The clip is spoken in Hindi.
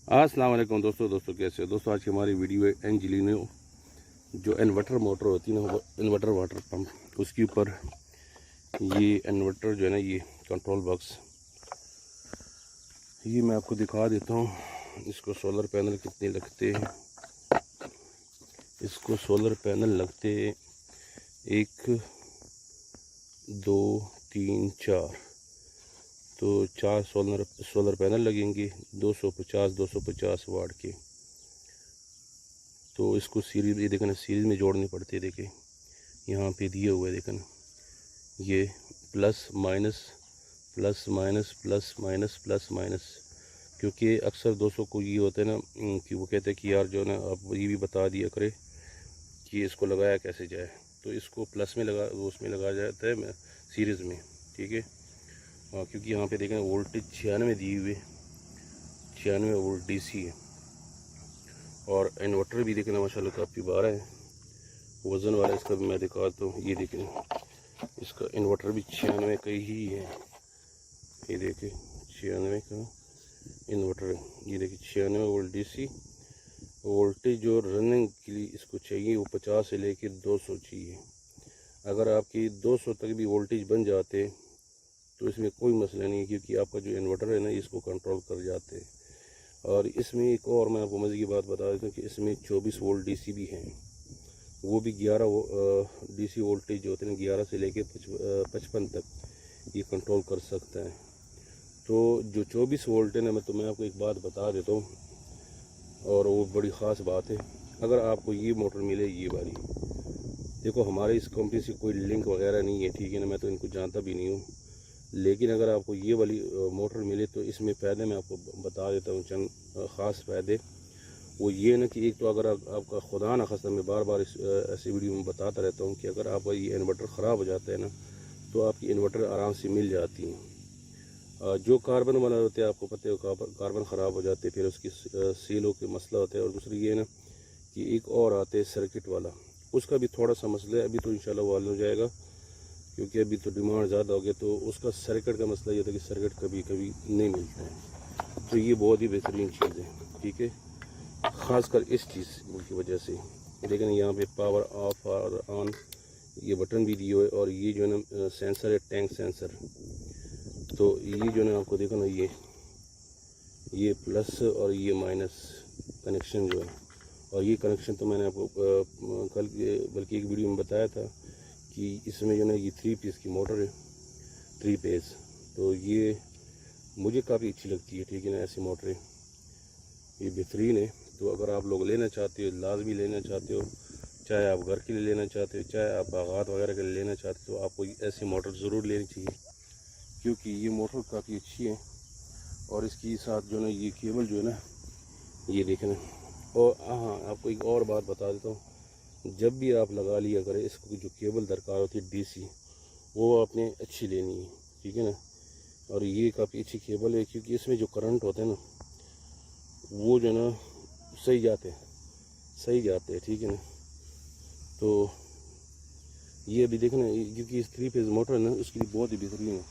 अस्सलाम वालेकुम दोस्तों कैसे हो दोस्तों। आज की हमारी वीडियो है एंजेलिनो जो इन्वर्टर मोटर होती है ना, इन्वर्टर वाटर पंप, उसके ऊपर ये इन्वर्टर जो है ना, ये कंट्रोल बॉक्स, ये मैं आपको दिखा देता हूँ। इसको सोलर पैनल कितने लगते हैं। इसको सोलर पैनल लगते 1 2 3 4, तो 4 सोलर पैनल लगेंगे 250 वाट के। तो इसको सीरीज, ये देखें ना, सीरीज में जोड़नी पड़ती है। देखें यहाँ पे दिए हुए, देखें ना, ये plus minus plus minus plus minus plus minus, क्योंकि अक्सर दोस्तों को ये होता है ना कि वो कहते हैं कि यार जो है ना, आप ये भी बता दिया करे कि इसको लगाया कैसे जाए। तो इसको प्लस में लगा, उसमें लगाया जाता है सीरीज़ में, ठीक है। क्योंकि यहाँ पे देखें वोल्टेज 96 दी हुई है, 96 वोल्ट DC है। और इन्वर्टर भी देखें माशाल्लाह काफ़ी बड़ा है, वज़न वाला। इसका भी मैं दिखाता हूँ। ये देखें, इसका इन्वर्टर भी 96 का ही है। ये देखें 96 का इन्वर्टर है। ये देखिए 96 वोल्ट DC। वोल्टेज जो रनिंग के लिए इसको चाहिए वो 50 से लेकर 200 चाहिए। अगर आपकी 200 तक भी वोल्टेज बन जाते तो इसमें कोई मसला नहीं है, क्योंकि आपका जो इन्वर्टर है ना, इसको कंट्रोल कर जाते हैं। और इसमें एक और मैं आपको मज़े की बात बता देता हूँ कि इसमें 24 वोल्ट DC भी हैं। वो भी 11 DC वोल्टेज जो होते हैं 11 से लेके 55 तक ये कंट्रोल कर सकता है। तो जो 24 वोल्ट है ना, मैं आपको एक बात बता देता हूँ, और वो बड़ी ख़ास बात है। अगर आपको ये मोटर मिले, ये वाली, देखो हमारे इस कंपनी से कोई लिंक वगैरह नहीं है, ठीक है ना, मैं तो इनको जानता भी नहीं हूँ। लेकिन अगर आपको ये वाली मोटर मिले तो इसमें फ़ायदे मैं आपको बता देता हूँ, चंद ख़ास फ़ायदे। वो ये ना कि एक तो अगर आपका खुदा ना खास्ता, मैं बार बार ऐसी वीडियो में बताता रहता हूँ कि अगर आपका ये इन्वर्टर ख़राब हो जाता है ना, तो आपकी इन्वर्टर आराम से मिल जाती हैं। जो कार्बन वाला होते हैं, आपको पता है कार्बन ख़राब हो जाते हैं, फिर उसकी सीलों के मसला होता है। और दूसरी ये ना कि एक और आते हैं सर्किट वाला, उसका भी थोड़ा सा मसला है। अभी तो इंशाल्लाह वो हल हो जाएगा, क्योंकि अभी तो डिमांड ज़्यादा हो गया। तो उसका सर्किट का मसला ये था कि सर्किट कभी कभी नहीं मिलता है। तो ये बहुत ही बेहतरीन चीज़ है, ठीक है, ख़ासकर इस चीज़ की वजह से। लेकिन यहाँ पे पावर ऑफ और ऑन ये बटन भी दिए हुए, और ये जो है ना सेंसर है, टैंक सेंसर। तो ये जो है ना, आपको देखो ना, ये प्लस और ये माइनस कनेक्शन जो है। और ये कनेक्शन तो मैंने आपको कल बल्कि एक वीडियो में बताया था कि इसमें जो है ना, ये 3 पीस की मोटर है, 3 फेस। तो ये मुझे काफ़ी अच्छी लगती है, ठीक है ना, ऐसी मोटरें ये बेहतरीन है। तो अगर आप लोग लेना चाहते हो, लाजमी लेना चाहते हो, चाहे आप घर के लिए लेना चाहते हो, चाहे आप बागात वगैरह के लिए लेना चाहते हो, तो आपको ऐसी मोटर ज़रूर लेनी चाहिए, क्योंकि ये मोटर काफ़ी अच्छी है। और इसके साथ जो है ना, ये केबल जो है ना, ये देखें ना। और हाँ, आपको एक और बात बता देता हूँ, जब भी आप लगा लिया करें, इसको जो केबल दरकार होती है DC, वो आपने अच्छी लेनी है, ठीक है ना। और ये काफ़ी अच्छी केबल है, क्योंकि इसमें जो करंट होते हैं ना, वो जो है ना सही जाते हैं, ठीक है ना। तो ये अभी देखना, क्योंकि इस 3 फेज मोटर है ना, उसके लिए बहुत ही बेहतरीन है।